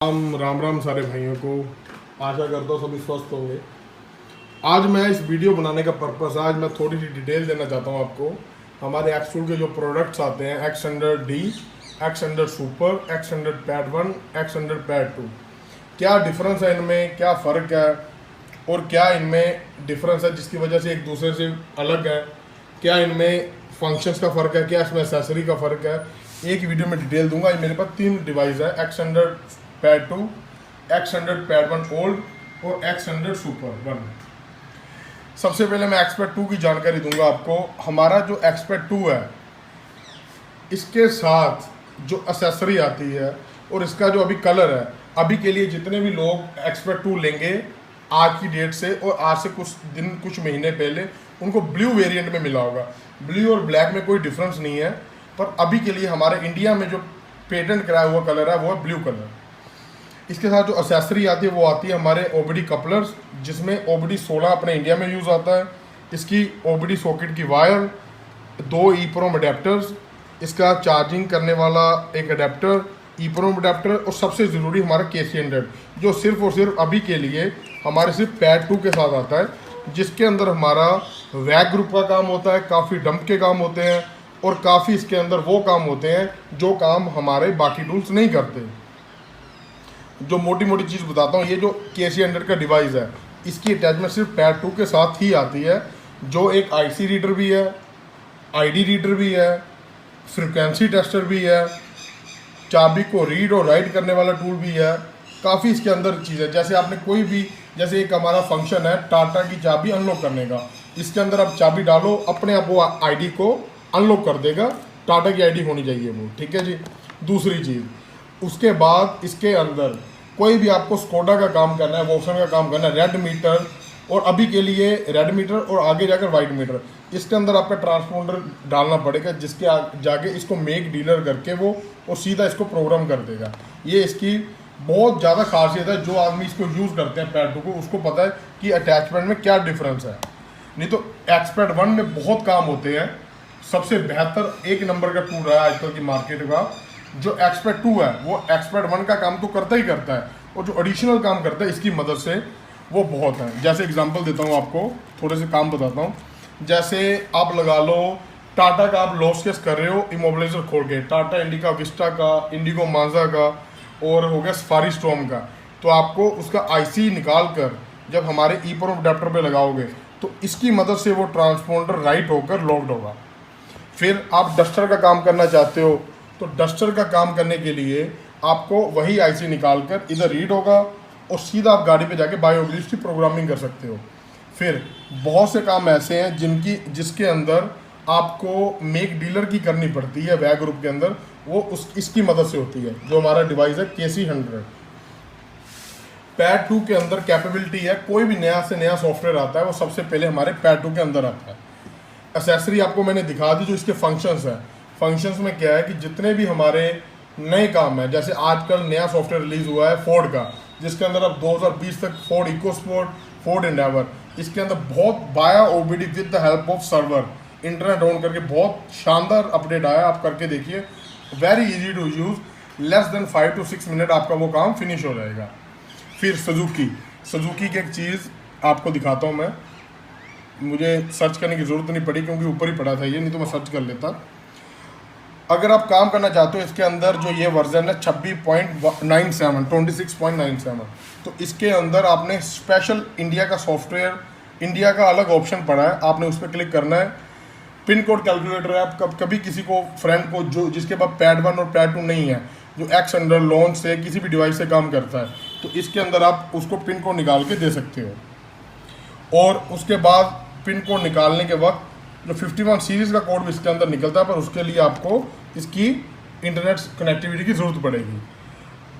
राम राम सारे भाइयों को। आशा करता हूँ सभी स्वस्थ होंगे। आज मैं इस वीडियो बनाने का पर्पस, आज मैं थोड़ी सी डिटेल देना चाहता हूँ आपको। हमारे एक्सट्रूड के जो प्रोडक्ट्स आते हैं X100D, X100 super, X100 pad 1, X100 pad 2, क्या डिफरेंस है इनमें, क्या फ़र्क है और क्या इनमें डिफरेंस है जिसकी वजह से एक दूसरे से अलग है, क्या इनमें फंक्शंस का फ़र्क है, क्या इसमें एसेसरी का फ़र्क है, एक वीडियो में डिटेल दूंगा। ये मेरे पास 3 डिवाइस है, X100 pad 2, X100 pad 1 old और X100 सुपर 1। सबसे पहले मैं एक्सपेड 2 की जानकारी दूंगा आपको। हमारा जो एक्सपेड 2 है, इसके साथ जो एसेसरी आती है और इसका जो अभी कलर है, अभी के लिए जितने भी लोग एक्सपेड 2 लेंगे आज की डेट से और आज से कुछ महीने पहले, उनको ब्लू वेरिएंट में मिला होगा। ब्लू और ब्लैक में कोई डिफरेंस नहीं है, पर अभी के लिए हमारे इंडिया में जो पेटेंट कराया हुआ कलर है वो है ब्लू कलर। इसके साथ जो एसेसरी आती है वो आती है हमारे OBD कपलर्स, जिसमें OBD 16 अपने इंडिया में यूज़ आता है। इसकी OBD सॉकेट की वायर, 2 EEPROM अडेप्टर्स, इसका चार्जिंग करने वाला एक अडेप्टर, EEPROM अडेप्टर और सबसे ज़रूरी हमारा KC100, जो सिर्फ और सिर्फ अभी के लिए हमारे सिर्फ पैड 2 के साथ आता है, जिसके अंदर हमारा वैग ग्रुप का काम होता है, काफ़ी डंप के काम होते हैं और काफ़ी इसके अंदर वो काम होते हैं जो काम हमारे बाकी टूल्स नहीं करते। जो मोटी मोटी चीज़ बताता हूँ, ये जो KC100 का डिवाइस है, इसकी अटैचमेंट सिर्फ पैड 2 के साथ ही आती है, जो एक IC रीडर भी है, ID रीडर भी है, फ्रिक्वेंसी टेस्टर भी है, चाबी को रीड और राइट करने वाला टूल भी है। काफ़ी इसके अंदर चीज़ है। जैसे आपने कोई भी, जैसे एक हमारा फंक्शन है टाटा की चाबी अनलॉक करने का, इसके अंदर आप चाबी डालो, अपने आप वो ID को अनलॉक कर देगा। टाटा की ID होनी चाहिए वो, ठीक है जी। दूसरी चीज़, उसके बाद इसके अंदर कोई भी आपको स्कोडा का काम करना है, वोक्सन का काम करना है, रेड मीटर, और अभी के लिए रेड मीटर और आगे जाकर वाइट मीटर, इसके अंदर आपका ट्रांसपोंडर डालना पड़ेगा, जिसके जाके इसको मेक डीलर करके वो और सीधा इसको प्रोग्राम कर देगा। ये इसकी बहुत ज़्यादा खासियत है। जो आदमी इसको यूज़ करते हैं पैड 2 को, उसको पता है कि अटैचमेंट में क्या डिफरेंस है। नहीं तो एक्सपेड 1 में बहुत काम होते हैं। सबसे बेहतर एक नंबर का टूल रहा है आजकल की मार्केट का जो एक्सपेड 2 है, वो एक्सपेड 1 का काम तो करता ही करता है, और जो एडिशनल काम करता है इसकी मदद से वो बहुत है। जैसे एग्जांपल देता हूँ आपको, थोड़े से काम बताता हूँ। जैसे आप लगा लो टाटा का आप लॉस केस कर रहे हो इमोबिलाइजर खोल के, टाटा इंडिका विस्टा का, इंडिगो मांजा का और हो गया सफारी स्टॉर्म का, तो आपको उसका IC निकाल कर जब हमारे EEPROM अडेप्टर पे लगाओगे तो इसकी मदद से वो ट्रांसपोंडर राइट होकर लॉक्ड होगा। फिर आप डस्टर का काम करना चाहते हो, तो डस्टर का काम करने के लिए आपको वही IC निकाल कर इधर रीड होगा और सीधा आप गाड़ी पे जाके बायोग्लिच की प्रोग्रामिंग कर सकते हो। फिर बहुत से काम ऐसे हैं जिसके अंदर आपको मेक डीलर की करनी पड़ती है वैग ग्रुप के अंदर, वो इसकी मदद से होती है। जो हमारा डिवाइस है KC100 पैड 2 के अंदर कैपेबिलिटी है, कोई भी नया से नया सॉफ्टवेयर आता है वो सबसे पहले हमारे पैड 2 के अंदर आता है। एसेसरी आपको मैंने दिखा दी, जो इसके फंक्शंस हैं। फंक्शंस में क्या है कि जितने भी हमारे नए काम हैं, जैसे आजकल नया सॉफ्टवेयर रिलीज़ हुआ है फोर्ड का, जिसके अंदर अब 2020 तक फोर्ड इकोस्पोर्ट, फोर्ड एंडेवर, इसके अंदर बहुत बाया OBD with the help of server, internet ऑन करके बहुत शानदार अपडेट आया। आप करके देखिए, very easy to use, less than 5 to 6 minute आपका वो काम फिनिश हो जाएगा। फिर सुजुकी की एक चीज़ आपको दिखाता हूँ मैं। मुझे सर्च करने की ज़रूरत नहीं पड़ी क्योंकि ऊपर ही पड़ा था ये, नहीं तो मैं सर्च कर लेता। अगर आप काम करना चाहते हो इसके अंदर, जो ये वर्जन है 26.97, तो इसके अंदर आपने स्पेशल इंडिया का सॉफ्टवेयर, इंडिया का अलग ऑप्शन पड़ा है, आपने उस पर क्लिक करना है। पिन कोड कैलकुलेटर है। आप कभी किसी को फ्रेंड को जो जिसके पास पैड 1 और पैड 2 नहीं है, जो X100 लॉन्च से किसी भी डिवाइस से काम करता है, तो इसके अंदर आप उसको पिन कोड निकाल के दे सकते हो। और उसके बाद पिन कोड निकालने के वक्त जो 51 सीरीज़ का कोड भी इसके अंदर निकलता है, पर उसके लिए आपको इसकी इंटरनेट कनेक्टिविटी की ज़रूरत पड़ेगी।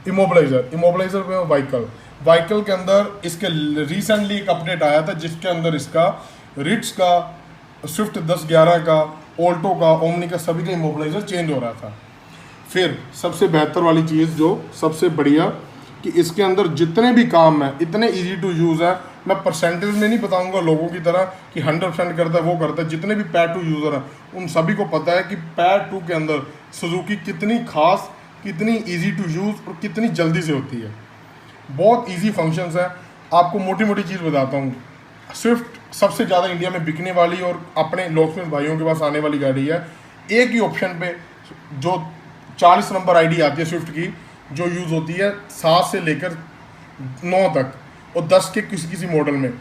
इमोबिलाइजर में व्हीकल के अंदर इसके रिसेंटली एक अपडेट आया था, जिसके अंदर इसका रिट्स का, स्विफ्ट 1011 का, ऑल्टो का, ओमनी का, सभी का इमोबिलाइजर चेंज हो रहा था। फिर सबसे बेहतर वाली चीज़, जो सबसे बढ़िया, कि इसके अंदर जितने भी काम हैं इतने इजी टू यूज़ है। मैं परसेंटेज में नहीं बताऊंगा लोगों की तरह कि 100% करता है वो करता है। जितने भी पैड 2 यूज़र हैं उन सभी को पता है कि पैड 2 के अंदर सुजुकी कितनी खास कितनी इजी टू यूज़ और कितनी जल्दी से होती है। बहुत इजी फंक्शंस हैं। आपको मोटी मोटी चीज़ बताता हूँ। स्विफ्ट सबसे ज़्यादा इंडिया में बिकने वाली और अपने लॉकस्मिथ भाइयों के पास आने वाली गाड़ी है। एक ही ऑप्शन पे जो 40 नंबर आईडी आती है स्विफ्ट की, जो यूज़ होती है 7 से लेकर 9 तक और 10 के किसी किसी मॉडल में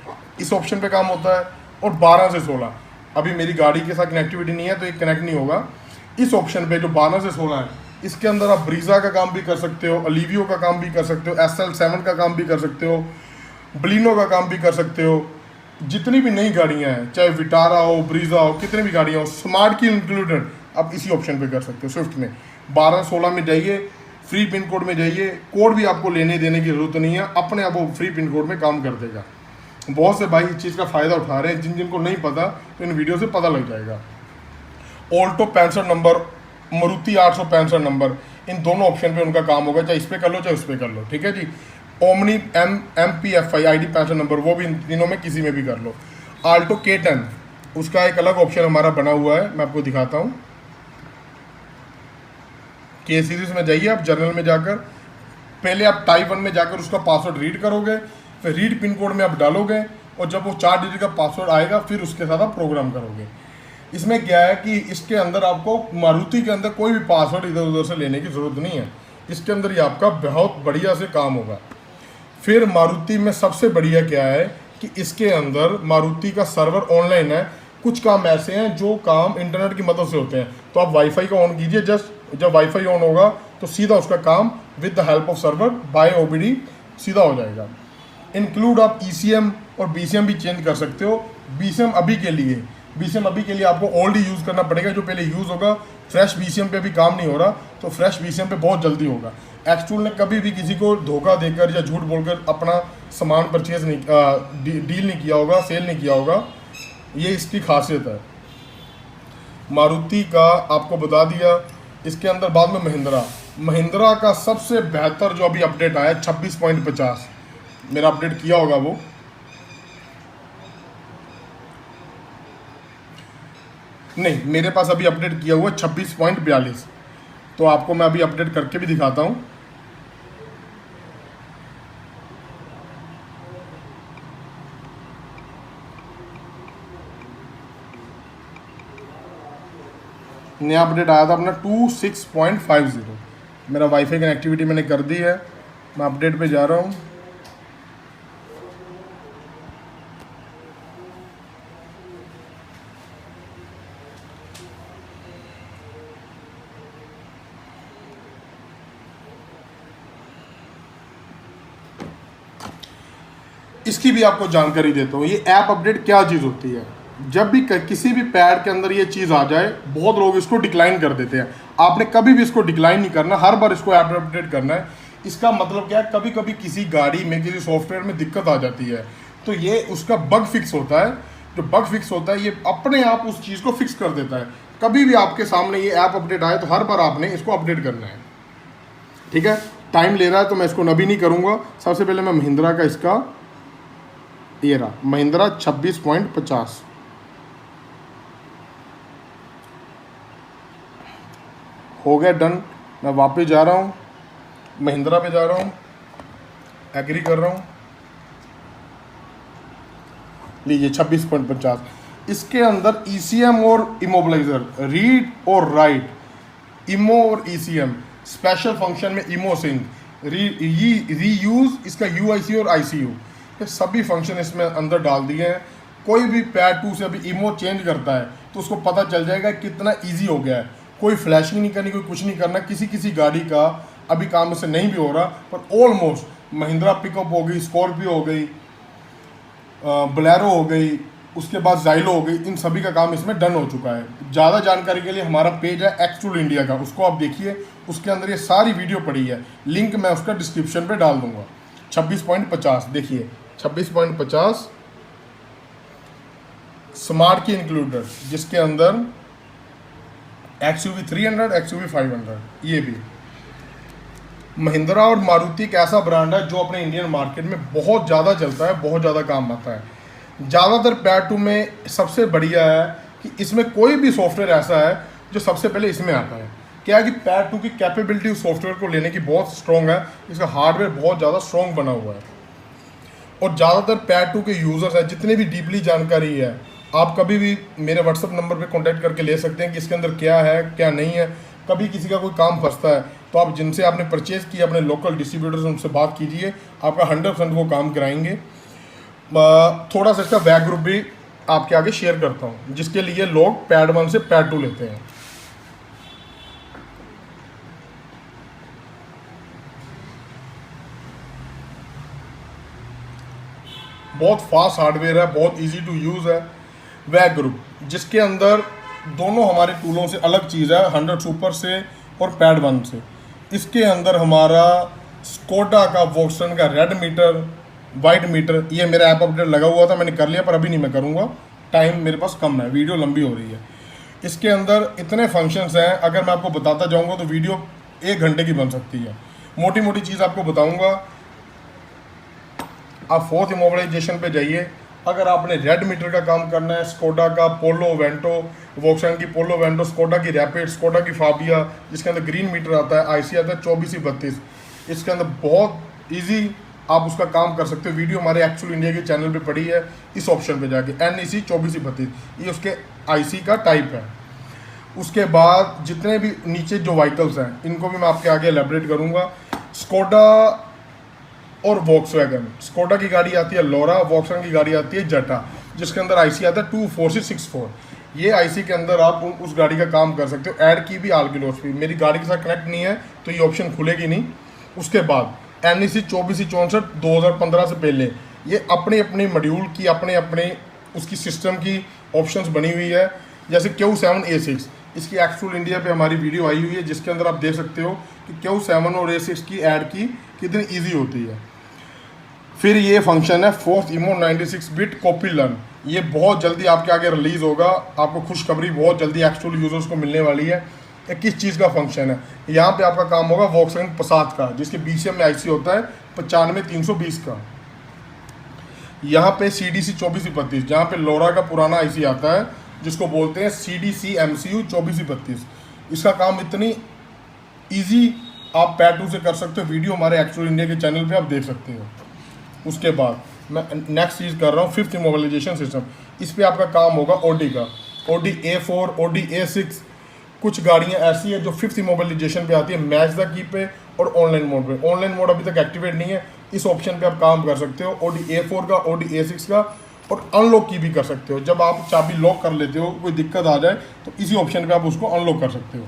इस ऑप्शन पे काम होता है, और 12 से 16। अभी मेरी गाड़ी के साथ कनेक्टिविटी नहीं है तो ये कनेक्ट नहीं होगा। इस ऑप्शन पे जो 12 से 16 है, इसके अंदर आप ब्रीजा का काम भी कर सकते हो, अलीवियो का काम भी कर सकते हो, SL7 का काम भी कर सकते हो, बलिनो का काम भी कर सकते हो। जितनी भी नई गाड़ियाँ हैं, चाहे विटारा हो, ब्रीजा हो, कितनी भी गाड़ियाँ हो, स्मार्ट की इंक्लूडेड, आप इसी ऑप्शन पे कर सकते हो। स्विफ्ट में 12-16 में जाइए, फ्री पिन कोड में जाइए, कोड भी आपको लेने देने की ज़रूरत नहीं है, अपने आप वो फ्री पिन कोड में काम कर देगा। बहुत से भाई इस चीज़ का फ़ायदा उठा रहे हैं, जिनको नहीं पता तो इन वीडियो से पता लग जाएगा। ऑल्टो 65 नंबर, मारुति 865 नंबर, इन दोनों ऑप्शन पे उनका काम होगा, चाहे इस पर कर लो चाहे उस पर कर लो, ठीक है जी। ओमनी MPFI ID 65 नंबर, वो भी इन तीनों में किसी में भी कर लो। आल्टो K10, उसका एक अलग ऑप्शन हमारा बना हुआ है, मैं आपको दिखाता हूँ। K सीरीज में जाइए आप, जर्नल में जाकर पहले आप टाइप 1 में जाकर उसका पासवर्ड रीड करोगे, फिर रीड पिन कोड में आप डालोगे, और जब वो 4 डिजिट का पासवर्ड आएगा फिर उसके साथ आप प्रोग्राम करोगे। इसमें क्या है कि इसके अंदर आपको मारुति के अंदर कोई भी पासवर्ड इधर उधर से लेने की ज़रूरत नहीं है। इसके अंदर ये आपका बहुत बढ़िया से काम होगा। फिर मारुति में सबसे बढ़िया क्या है कि इसके अंदर मारुति का सर्वर ऑनलाइन है। कुछ काम ऐसे हैं जो काम इंटरनेट की मदद से होते हैं, तो आप वाईफाई का ऑन कीजिए, जस्ट जब वाईफाई ऑन होगा तो सीधा उसका काम with the help of server by OBD सीधा हो जाएगा। इंक्लूड आप ECM और BCM भी चेंज कर सकते हो। BCM अभी के लिए आपको ओल्ड ही यूज़ करना पड़ेगा, जो पहले यूज़ होगा। फ्रेश BCM पे भी काम नहीं हो रहा, तो फ्रेश BCM पे बहुत जल्दी होगा। एक्सटूल ने कभी भी किसी को धोखा देकर या झूठ बोलकर अपना सामान परचेज नहीं डील नहीं किया होगा, सेल नहीं किया होगा, ये इसकी खासियत है। मारुति का आपको बता दिया। इसके अंदर बाद में महिंद्रा का सबसे बेहतर जो अभी अपडेट आया है 26.50, मेरा अपडेट किया होगा वो, नहीं मेरे पास अभी अपडेट किया हुआ 26.42, तो आपको मैं अभी अपडेट करके भी दिखाता हूँ। नया अपडेट आया था अपना 26.50। मेरा वाईफाई कनेक्टिविटी मैंने कर दी है, मैं अपडेट पे जा रहा हूँ। इसकी भी आपको जानकारी देता हूँ, ये ऐप अपडेट क्या चीज़ होती है। जब भी किसी भी पैड के अंदर ये चीज़ आ जाए, बहुत लोग इसको डिक्लाइन कर देते हैं। आपने कभी भी इसको डिक्लाइन नहीं करना, हर बार इसको ऐप अपडेट करना है। इसका मतलब क्या है, कभी कभी किसी गाड़ी में किसी सॉफ्टवेयर में दिक्कत आ जाती है, तो ये उसका बग फिक्स होता है। जो बग फिक्स होता है ये अपने आप उस चीज़ को फिक्स कर देता है। कभी भी आपके सामने ये ऐप अपडेट आए तो हर बार आपने इसको अपडेट करना है, ठीक है। टाइम ले रहा है तो मैं इसको अभी नहीं करूँगा। सबसे पहले मैं महिंद्रा का इसका ये रहा, महिंद्रा 26.50 हो गया डन। मैं वापस जा रहा हूँ, महिंद्रा पे जा रहा हूँ, एग्री कर रहा हूँ। लीजिए 26.50। इसके अंदर ECM और इमोबिलाइजर, रीड और राइट, इमो और ECM, स्पेशल फंक्शन में इमो सिंक, रीयूज, इसका UIC और ICU, ये सभी फंक्शन इसमें अंदर डाल दिए हैं। कोई भी पैड 2 से अभी इमो चेंज करता है तो उसको पता चल जाएगा कितना इजी हो गया है। कोई फ्लैशिंग नहीं करनी, कोई कुछ नहीं करना। किसी गाड़ी का अभी काम इससे नहीं भी हो रहा, पर ऑलमोस्ट महिंद्रा पिकअप हो गई, स्कॉर्पियो हो गई, बोलेरो हो गई, उसके बाद जाइलो हो गई, इन सभी का काम इसमें डन हो चुका है। ज़्यादा जानकारी के लिए हमारा पेज है एक्सटूल इंडिया का, उसको आप देखिए, उसके अंदर ये सारी वीडियो पड़ी है, लिंक मैं उसका डिस्क्रिप्शन पे डाल दूंगा। 26.50 देखिए, 26.50 स्मार्ट की इंक्लूडेड, जिसके अंदर XUV 300, XUV 500, ये भी। महिंद्रा और मारुति एक ऐसा ब्रांड है जो अपने इंडियन मार्केट में बहुत ज़्यादा चलता है, बहुत ज़्यादा काम आता है। ज़्यादातर पैड 2 में सबसे बढ़िया है कि इसमें कोई भी सॉफ्टवेयर ऐसा है जो सबसे पहले इसमें आता है। क्या है कि पैड 2 की कैपेबिलिटी उस सॉफ्टवेयर को लेने की बहुत स्ट्रॉन्ग है, इसका हार्डवेयर बहुत ज़्यादा स्ट्रॉन्ग बना हुआ है। और ज़्यादातर पैड 2 के यूज़र्स हैं, जितने भी डीपली जानकारी है आप कभी भी मेरे व्हाट्सअप नंबर पे कांटेक्ट करके ले सकते हैं कि इसके अंदर क्या है क्या नहीं है। कभी किसी का कोई काम फंसता है तो आप जिनसे आपने परचेज़ किया अपने लोकल डिस्ट्रीब्यूटर्स उनसे बात कीजिए, आपका 100% वो काम कराएंगे। थोड़ा सा इसका बैक ग्रुप भी आपके आगे शेयर करता हूँ, जिसके लिए लोग पैड 1 से पैड 2 लेते हैं। बहुत फास्ट हार्डवेयर है, बहुत इजी टू यूज़ है। बैक ग्रुप जिसके अंदर दोनों हमारे टूलों से अलग चीज़ है, 100 सुपर से और पैड 1 से। इसके अंदर हमारा स्कोडा का वोक्सन का रेड मीटर, वाइट मीटर, ये मेरा ऐप अपडेट लगा हुआ था, मैंने कर लिया पर अभी नहीं मैं करूँगा, टाइम मेरे पास कम है, वीडियो लंबी हो रही है। इसके अंदर इतने फंक्शंस हैं, अगर मैं आपको बताता जाऊँगा तो वीडियो 1 घंटे की बन सकती है। मोटी मोटी चीज़ आपको बताऊँगा। आप 4th इमोबिलाइजेशन पे जाइए। अगर आपने रेड मीटर का काम करना है, स्कोडा का पोलो वेंटो, वोक्सन की पोलो वेंटो, स्कोडा की रैपिड, स्कोडा की फाबिया, जिसके अंदर ग्रीन मीटर आता है, आईसी आता है 2432, इसके अंदर बहुत इजी आप उसका काम कर सकते हो। वीडियो हमारे एक्चुअल इंडिया के चैनल पे पड़ी है, इस ऑप्शन पे जाके NEC 2432, ये उसके आईसी का टाइप है। उसके बाद जितने भी नीचे जो व्हीकल्स हैं इनको भी मैं आपके आगे एलेबरेट करूँगा। स्कोडा और वॉक्सवैगन, स्कोडा की गाड़ी आती है लोरा, वॉक्सवैगन की गाड़ी आती है जटा, जिसके अंदर आईसी आता है 24664। ये आईसी के अंदर आप उस गाड़ी का काम कर सकते हो। ऐड की भी आल की लोस भी, मेरी गाड़ी के साथ कनेक्ट नहीं है तो ये ऑप्शन खुलेगी नहीं। उसके बाद NEC 2464 2015 से पहले, ये अपने अपने मॉड्यूल की अपने अपने उसकी सिस्टम की ऑप्शंस बनी हुई है। जैसे Q7A6, इसकी एक्चुअल इंडिया पे हमारी वीडियो आई हुई है, जिसके अंदर आप देख सकते हो कि Q7 और A6 की ऐड की कितनी ईजी होती है। फिर ये फंक्शन है 4th इमो 96 बिट कॉपी लर्न, ये बहुत जल्दी आपके आगे रिलीज़ होगा। आपको खुशखबरी बहुत जल्दी एक्चुअल यूजर्स को मिलने वाली है। ये किस चीज़ का फंक्शन है, यहाँ पे आपका काम होगा वॉक्सवैगन पसात का, जिसके BCM में आईसी होता है 95320 का। यहाँ पे CDC 2432, जहाँ पे लोरा का पुराना आईसी आता है, जिसको बोलते हैं CDC MCU 2432। इसका काम इतनी ईजी आप पैड 2 से कर सकते हो। वीडियो हमारे एक्चुअल इंडिया के चैनल पे आप देख सकते हो। उसके बाद मैं नेक्स्ट चीज़ कर रहा हूँ 5th इमोबिलाइजेशन सिस्टम। इस पर आपका काम होगा OD का, OD A4, OD A6। कुछ गाड़ियाँ ऐसी हैं जो 5th इमोबिलाइजेशन पे आती है, मैच द की पे और ऑनलाइन मोड पे। ऑनलाइन मोड अभी तक एक्टिवेट नहीं है, इस ऑप्शन पे आप काम कर सकते हो। OD A4 का, OD A6 का, और अनलॉक की भी कर सकते हो। जब आप चाबी लॉक कर लेते हो, कोई दिक्कत आ जाए तो इसी ऑप्शन पे आप उसको अनलॉक कर सकते हो।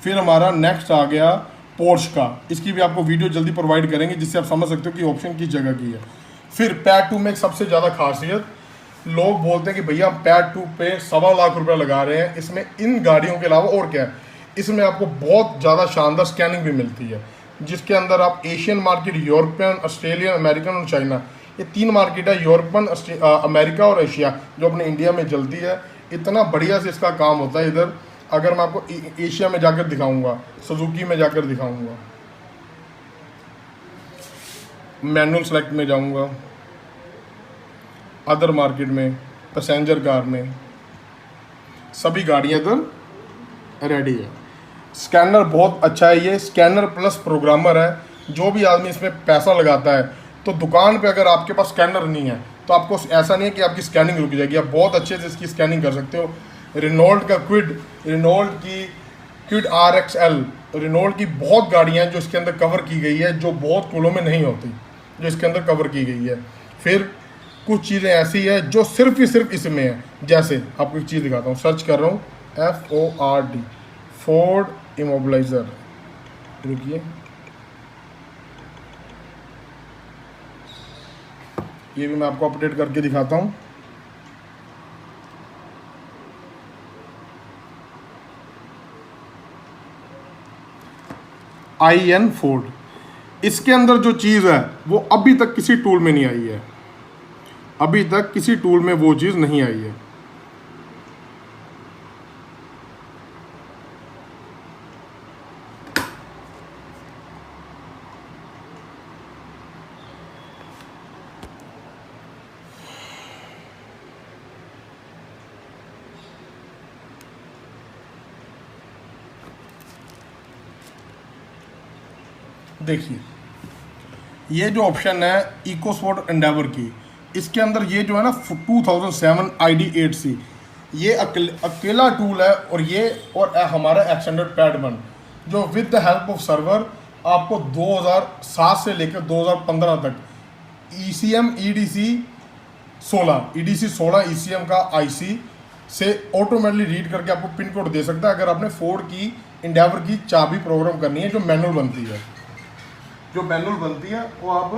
फिर हमारा नेक्स्ट आ गया पोर्श का, इसकी भी आपको वीडियो जल्दी प्रोवाइड करेंगे, जिससे आप समझ सकते हो कि ऑप्शन किस जगह की है। फिर पैड 2 में एक सबसे ज़्यादा खासियत, लोग बोलते हैं कि भैया हम पैड 2 पे 1.25 लाख रुपया लगा रहे हैं, इसमें इन गाड़ियों के अलावा और क्या है। इसमें आपको बहुत ज़्यादा शानदार स्कैनिंग भी मिलती है, जिसके अंदर आप Asian market, European, Australian, American और चाइना, ये 3 मार्केट है, यूरोपन, अमेरिका और एशिया, जो अपने इंडिया में चलती है। इतना बढ़िया से इसका काम होता है इधर। अगर मैं आपको एशिया में जाकर दिखाऊंगा, सुजुकी में जाकर दिखाऊंगा, मैनुअल सेलेक्ट में जाऊंगा, अदर मार्केट में, पैसेंजर कार में, सभी गाड़ियाँ इधर रेडी है। स्कैनर बहुत अच्छा है, ये स्कैनर प्लस प्रोग्रामर है। जो भी आदमी इसमें पैसा लगाता है, तो दुकान पे अगर आपके पास स्कैनर नहीं है तो आपको ऐसा नहीं है कि आपकी स्कैनिंग रुक जाएगी, आप बहुत अच्छे से इसकी स्कैनिंग कर सकते हो। रेनॉल्ट का रेनॉल्ट की क्विड RXL, रेनॉल्ट की बहुत गाड़ियाँ हैं जो इसके अंदर कवर की गई है, जो बहुत टूलों में नहीं होती, जो इसके अंदर कवर की गई है। फिर कुछ चीज़ें ऐसी है जो सिर्फ इसमें है। जैसे आपको एक चीज़ दिखाता हूँ, सर्च कर रहा हूँ FORD, फोर्ड इमोबिलाइज़र, रुकिए, ये भी मैं आपको अपडेट करके दिखाता हूँ। IN फोर्ड, इसके अंदर जो चीज़ है वो अभी तक किसी टूल में नहीं आई है, अभी तक किसी टूल में वो चीज़ नहीं आई है। देखिए ये जो ऑप्शन है इकोस्पोर्ट एंडेवर की, इसके अंदर ये जो है ना 2007 ID8C, ये अकेला टूल है। और ये और हमारा एक्सटेंडेड पैड 1 जो with the help of server आपको 2007 से लेकर 2015 तक ECM EDC 16 ECM का IC से ऑटोमेटिकली रीड करके आपको पिन कोड दे सकता है। अगर आपने फोर्ड की एंडेवर की चाबी प्रोग्राम करनी है जो मैनुअल बनती है, वो आप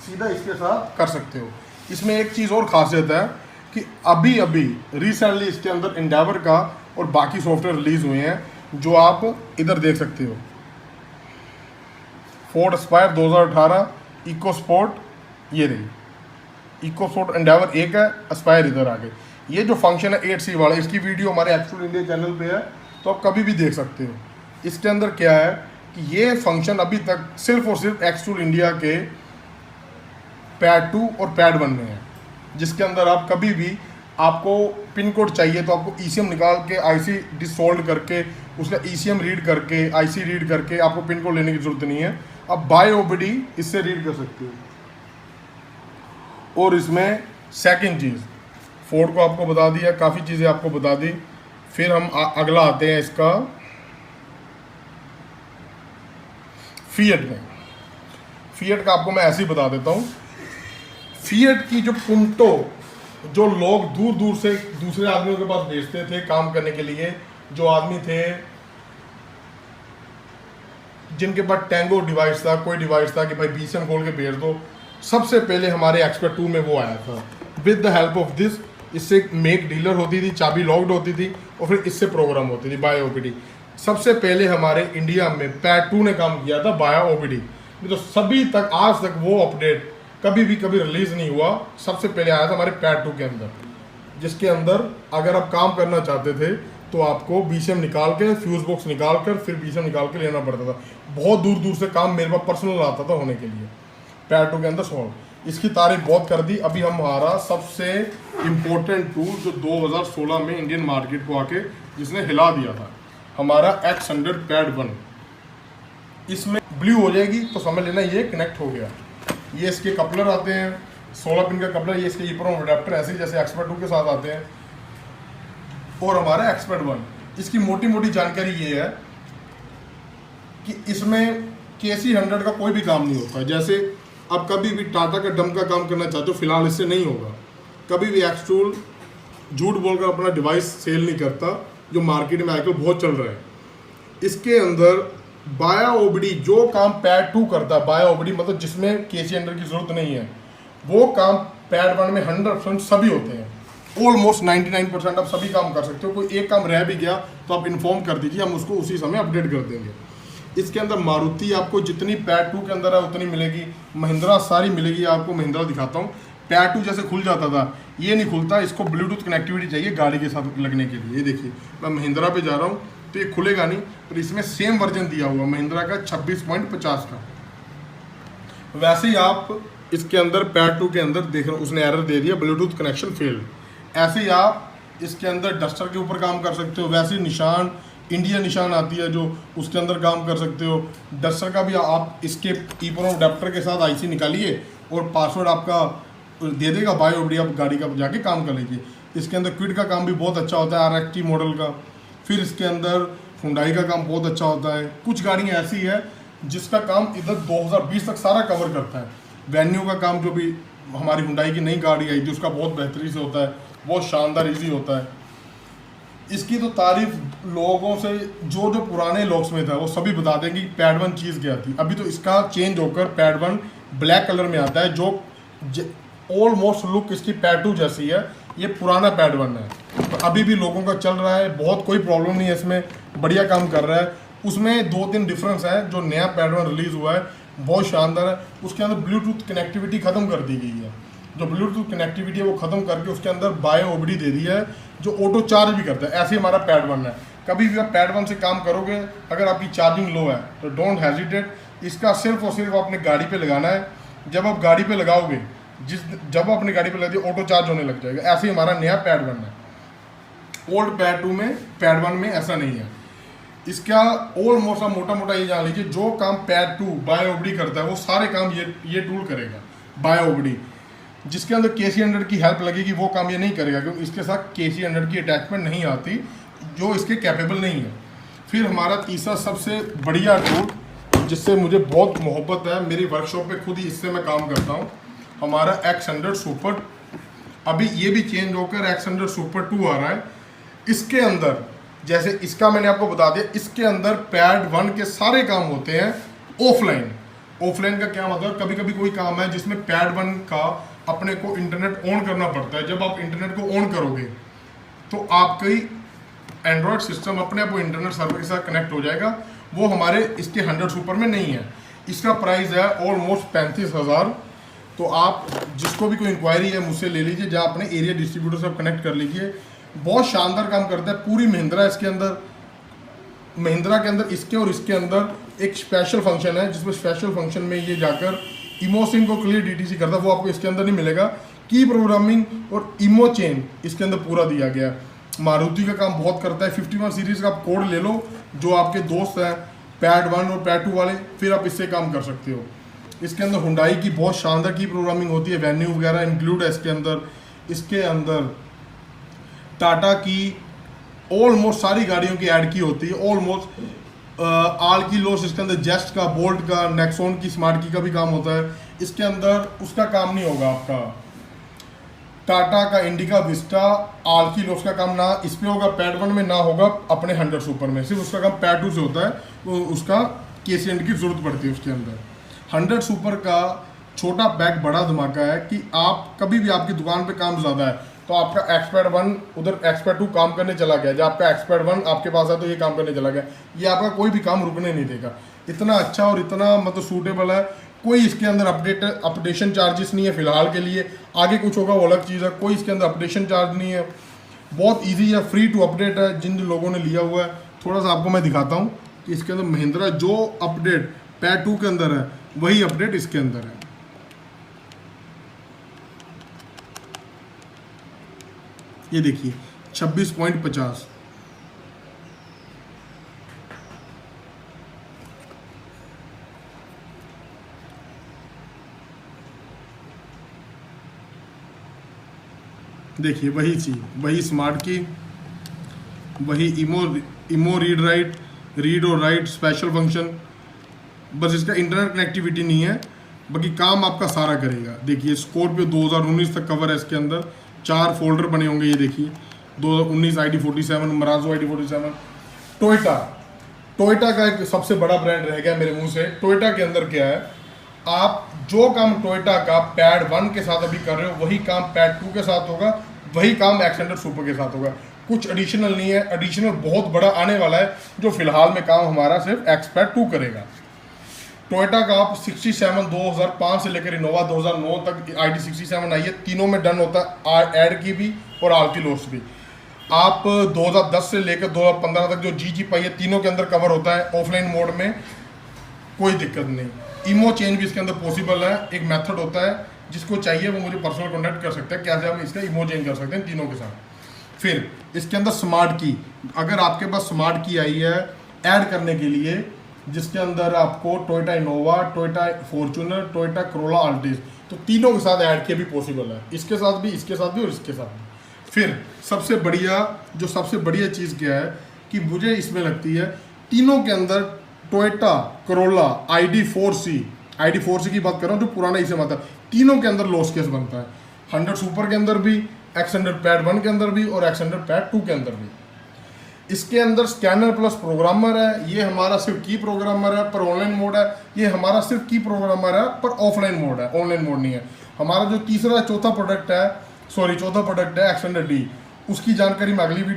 सीधा इसके साथ कर सकते हो। इसमें एक चीज़ और खासियत है कि अभी रिसेंटली इसके अंदर एंडेवर का और बाकी सॉफ्टवेयर रिलीज हुए हैं जो आप इधर देख सकते हो। फोर्ड एस्पायर 2018, इकोस्पोर्ट, ये रही इकोस्पोर्ट एंडेवर एक है, एस्पायर इधर आगे। ये जो फंक्शन है 8C वाला, इसकी वीडियो हमारे एक्चुअल इंडिया चैनल पे है, तो आप कभी भी देख सकते हो। इसके अंदर क्या है कि ये फंक्शन अभी तक सिर्फ और सिर्फ एक्चुअल इंडिया के पैड 2 और पैड 1 में है, जिसके अंदर आप कभी भी आपको पिन कोड चाहिए तो आपको ECM निकाल के IC डिसोल्व करके उसका ECM रीड करके IC रीड करके आपको पिन कोड लेने की जरूरत नहीं है। आप बाय OBD इससे रीड कर सकते हो। और इसमें सेकंड चीज़ फोर्ड को आपको बता दिया, काफ़ी चीज़ें आपको बता दी। फिर हम अगला आते हैं इसका फिएट में। फिएट का आपको मैं ऐसे ही बता देता हूँ। फिएट की जो पुंटो जो लोग दूर दूर से दूसरे आदमियों के पास भेजते थे काम करने के लिए, जो आदमी थे जिनके पास टैंगो डिवाइस था, कोई डिवाइस था कि भाई BCM खोल के भेज दो, सबसे पहले हमारे एक्सपर्ट 2 में वो आया था। With the help of this, इससे मेक डीलर होती थी, चाबी लॉक्ड होती थी और फिर इससे प्रोग्राम होती थी बाय OBD। सबसे पहले हमारे इंडिया में पैड 2 ने काम किया था बाय OBD, तो सभी तक आज तक वो अपडेट कभी रिलीज नहीं हुआ। सबसे पहले आया था हमारे पैड 2 के अंदर, जिसके अंदर अगर आप काम करना चाहते थे तो आपको BCM निकाल के, फ्यूज बॉक्स निकाल कर फिर BCM निकाल के लेना पड़ता था। बहुत दूर दूर से काम मेरे पास पर्सनल आता था होने के लिए पैड 2 के अंदर सॉल्व। इसकी तारीफ बहुत कर दी। अभी हमारा सबसे इम्पोर्टेंट टूल जो 2016 में इंडियन मार्केट को आके जिसने हिला दिया था, हमारा X100 पैड 1। इसमें ब्लू हो जाएगी तो समझ लेना ये कनेक्ट हो गया। ये इसके कपलर आते हैं, 16 पिन का कपलर, ये इसके EEPROM अडेप्टर ऐसे ही जैसे एक्सपर्ट 2 के साथ आते हैं। और हमारा एक्सपर्ट 1, इसकी मोटी मोटी जानकारी ये है कि इसमें KC100 का कोई भी काम नहीं होता। जैसे अब कभी भी टाटा का डम का काम करना चाहते हो, फिलहाल इससे नहीं होगा। कभी भी एक्सटूल झूठ बोलकर अपना डिवाइस सेल नहीं करता, जो मार्केट में आजकल बहुत चल रहा है। इसके अंदर बाया OBD जो काम पैड 2 करता है, बाया OBD मतलब जिसमें KC100 की ज़रूरत नहीं है, वो काम पैड 1 में 100% सभी होते हैं। ऑलमोस्ट 99% आप सभी काम कर सकते हो। कोई एक काम रह भी गया तो आप इन्फॉर्म कर दीजिए, हम उसको उसी समय अपडेट कर देंगे। इसके अंदर मारुति आपको जितनी पैड 2 के अंदर है उतनी मिलेगी, महिंद्रा सारी मिलेगी। आपको महिंद्रा दिखाता हूँ। पैड 2 जैसे खुल जाता था, ये नहीं खुलता, इसको ब्लूटूथ कनेक्टिविटी चाहिए गाड़ी के साथ लगने के लिए। ये देखिए मैं महिंद्रा पे जा रहा हूँ तो ये खुलेगा नहीं, पर इसमें सेम वर्जन दिया हुआ महिंद्रा का 26.50 का। वैसे ही आप इसके अंदर पैड 2 के अंदर देख रहे हो, उसने एरर दे दिया, ब्लूटूथ कनेक्शन फेल्ड। ऐसे ही आप इसके अंदर डस्टर के ऊपर काम कर सकते हो। वैसे ही निशान, इंडिया निशान आती है जो, उसके अंदर काम कर सकते हो। डस्टर का भी आप इसके EEPROM अडेप्टर के साथ IC निकालिए और पासवर्ड आपका दे देगा बाय OBD, आप गाड़ी का जाके काम कर लीजिए। इसके अंदर क्विड का काम भी बहुत अच्छा होता है, RXT मॉडल का। फिर इसके अंदर हुंडई का काम बहुत अच्छा होता है। कुछ गाड़ियाँ ऐसी है जिसका काम इधर 2020 तक सारा कवर करता है। वेन्यू का काम जो भी हमारी हुंडई की नई गाड़ी आई थी उसका बहुत बेहतरीन से होता है, बहुत शानदार ईजी होता है। इसकी तो तारीफ लोगों से जो पुराने लॉक्स में था वो सभी बता देंगे कि पैड 1 चीज़ क्या थी। अभी तो इसका चेंज होकर पैड 1 ब्लैक कलर में आता है, जो ऑलमोस्ट लुक इसकी पैड 2 जैसी है। ये पुराना पैड 1 है, तो अभी भी लोगों का चल रहा है, बहुत कोई प्रॉब्लम नहीं है इसमें, बढ़िया काम कर रहा है। उसमें 2-3 डिफरेंस है। जो नया पैड 1 रिलीज़ हुआ है बहुत शानदार है। उसके अंदर ब्लूटूथ कनेक्टिविटी ख़त्म कर दी गई है। जो ब्लूटूथ कनेक्टिविटी है वो ख़त्म करके उसके अंदर बाय OBD दे दी है, जो ऑटो चार्ज भी करता है। ऐसे ही हमारा पैड 1 है। कभी भी आप पैड 1 से काम करोगे, अगर आपकी चार्जिंग लो है तो डोंट हेजिटेट, इसका सिर्फ और सिर्फ अपने गाड़ी पे लगाना है। जब आप गाड़ी पे लगाओगे, जब अपनी गाड़ी पे लगे ऑटो चार्ज होने लग जाएगा। ऐसे ही हमारा नया पैड 1 है। ओल्ड पैड 2 में, पैड 1 में ऐसा नहीं है। इसका ऑलमोस्ट आप मोटा मोटा ये जान लीजिए, जो काम पैड 2 बाय ओबडी करता है वो सारे काम ये टूल करेगा बाय ओबडी। जिसके अंदर KC100 की हेल्प लगेगी वो काम ये नहीं करेगा, क्योंकि इसके साथ KC100 की अटैचमेंट नहीं आती, जो इसके कैपेबल नहीं है। फिर हमारा तीसरा सबसे बढ़िया टूल जिससे मुझे बहुत मोहब्बत है, मेरी वर्कशॉप पे खुद ही इससे मैं काम करता हूँ, हमारा X100 सुपर। अभी ये भी चेंज होकर X100 सुपर 2 आ रहा है। इसके अंदर जैसे इसका मैंने आपको बता दिया, इसके अंदर पैड 1 के सारे काम होते हैं ऑफलाइन। ऑफलाइन का क्या मतलब, कभी कभी कोई काम है जिसमें पैड 1 का अपने को इंटरनेट ऑन करना पड़ता है। जब आप इंटरनेट को ऑन करोगे तो आपकी एंड्रॉयड सिस्टम अपने आप इंटरनेट सर्वर के साथ कनेक्ट हो जाएगा। वो हमारे इसके 100 सुपर में नहीं है। इसका प्राइस है ऑलमोस्ट 35,000। तो आप जिसको भी कोई इंक्वायरी है मुझसे ले लीजिए, जहाँ अपने एरिया डिस्ट्रीब्यूटर से कनेक्ट कर लीजिए। बहुत शानदार काम करता है। पूरी महिंद्रा इसके अंदर, महिंद्रा के अंदर इसके और इसके अंदर एक स्पेशल फंक्शन है, जिसमें स्पेशल फंक्शन में ये जाकर इमोसिन को क्लियर DTC करता है। वो आपको इसके अंदर नहीं मिलेगा। की प्रोग्रामिंग और इमो चेन इसके अंदर पूरा दिया गया है। मारुति का काम बहुत करता है। 51 सीरीज का आप कोड ले लो, जो आपके दोस्त हैं पैड 1 और पैड 2 वाले, फिर आप इससे काम कर सकते हो। इसके अंदर हुंडई की बहुत शानदार की प्रोग्रामिंग होती है, वेन्यू वगैरह इंक्लूड है इसके अंदर। इसके अंदर टाटा की ऑलमोस्ट सारी गाड़ियों की ऐड की होती है, ऑलमोस्ट आल की लोस। इसके अंदर जेस्ट का, बोल्ट का, नेक्सॉन की, स्मार्ट की का भी काम होता है। इसके अंदर उसका काम नहीं होगा आपका टाटा का, इंडिका, विस्टा, आल की लोस का काम ना इस पे होगा, पैड 1 में ना होगा अपने 100 सुपर में। सिर्फ उसका काम पैड 2 से होता है, तो उसका KC100 की जरूरत पड़ती है उसके अंदर। 100 सुपर का छोटा बैग बड़ा धमाका है कि आप कभी भी आपकी दुकान पे काम ज़्यादा है तो आपका एक्सपैड 1 उधर एक्सपैड 2 काम करने चला गया, जब आपका एक्सपैड 1 आपके पास है तो ये काम करने चला गया, ये आपका कोई भी काम रुकने नहीं देगा। इतना अच्छा और इतना मतलब सूटेबल है। कोई इसके अंदर अपडेशन चार्जेस नहीं है फिलहाल के लिए। आगे कुछ होगा वो अलग चीज़ है। कोई इसके अंदर अपडेशन चार्ज नहीं है। बहुत ईजी है, फ्री टू अपडेट है। जिन लोगों ने लिया हुआ है, थोड़ा सा आपको मैं दिखाता हूँ कि इसके अंदर महिंद्रा जो अपडेट पैड 2 के अंदर है वही अपडेट इसके अंदर है। ये देखिए 26.50। देखिए वही चीज, वही स्मार्ट की, वही इमो रीड राइट, रीड और राइट स्पेशल फंक्शन। बस इसका इंटरनेट कनेक्टिविटी नहीं है, बाकी काम आपका सारा करेगा। देखिए स्कॉर्पियो 2019 तक कवर है इसके अंदर। 4 फोल्डर बने होंगे। ये देखिए 2019 ID47, मराजो ID47। टोयोटा का एक सबसे बड़ा ब्रांड रह गया मेरे मुंह से। टोयोटा के अंदर क्या है, आप जो काम टोयोटा का पैड 1 के साथ अभी कर रहे हो वही काम पैड 2 के साथ होगा, वही काम X100 सुपर के साथ होगा। कुछ एडिशनल नहीं है। एडिशनल बहुत बड़ा आने वाला है, जो फिलहाल में काम हमारा सिर्फ एक्सपैड 2 करेगा। टोयोटा का आप 67 2005 से लेकर इनोवा 2009 तक ID67 आई है, तीनों में डन होता है, एड की भी और आल्टी लोस भी। आप 2010 से लेकर 2015 तक जो GG पाई है, तीनों के अंदर कवर होता है ऑफलाइन मोड में, कोई दिक्कत नहीं। इमो चेंज भी इसके अंदर पॉसिबल है। एक मेथड होता है, जिसको चाहिए वो मुझे पर्सनल कॉन्टैक्ट कर सकते हैं, कैसे हम इसका इमो चेंज कर सकते हैं तीनों के साथ। फिर इसके अंदर स्मार्ट की, अगर आपके पास स्मार्ट की आई है ऐड करने के लिए, जिसके अंदर आपको Toyota Innova, Toyota Fortuner, Toyota Corolla, Altis, तो तीनों के साथ ऐड किया भी पॉसिबल है। इसके साथ भी, इसके साथ भी और इसके साथ भी। फिर सबसे बढ़िया चीज़ क्या है कि मुझे इसमें लगती है, तीनों के अंदर टोयोटा करोला ID4C की बात कर रहा हूँ, जो पुराना इसे आता है, तीनों के अंदर लॉस केस बनता है। 100 सुपर के अंदर भी, X100 पैड 1 के अंदर भी और X100 पैड 2 के अंदर भी। इसके अंदर स्कैनर प्लस प्रोग्रामर है। ये हमारा सिर्फ की प्रोग्रामर है पर ऑनलाइन मोड है। ये हमारा सिर्फ की प्रोग्रामर है पर ऑफलाइन मोड है, ऑनलाइन मोड नहीं है। हमारा जो चौथा प्रोडक्ट है X100D, उसकी जानकारी मैं अगली वीडियो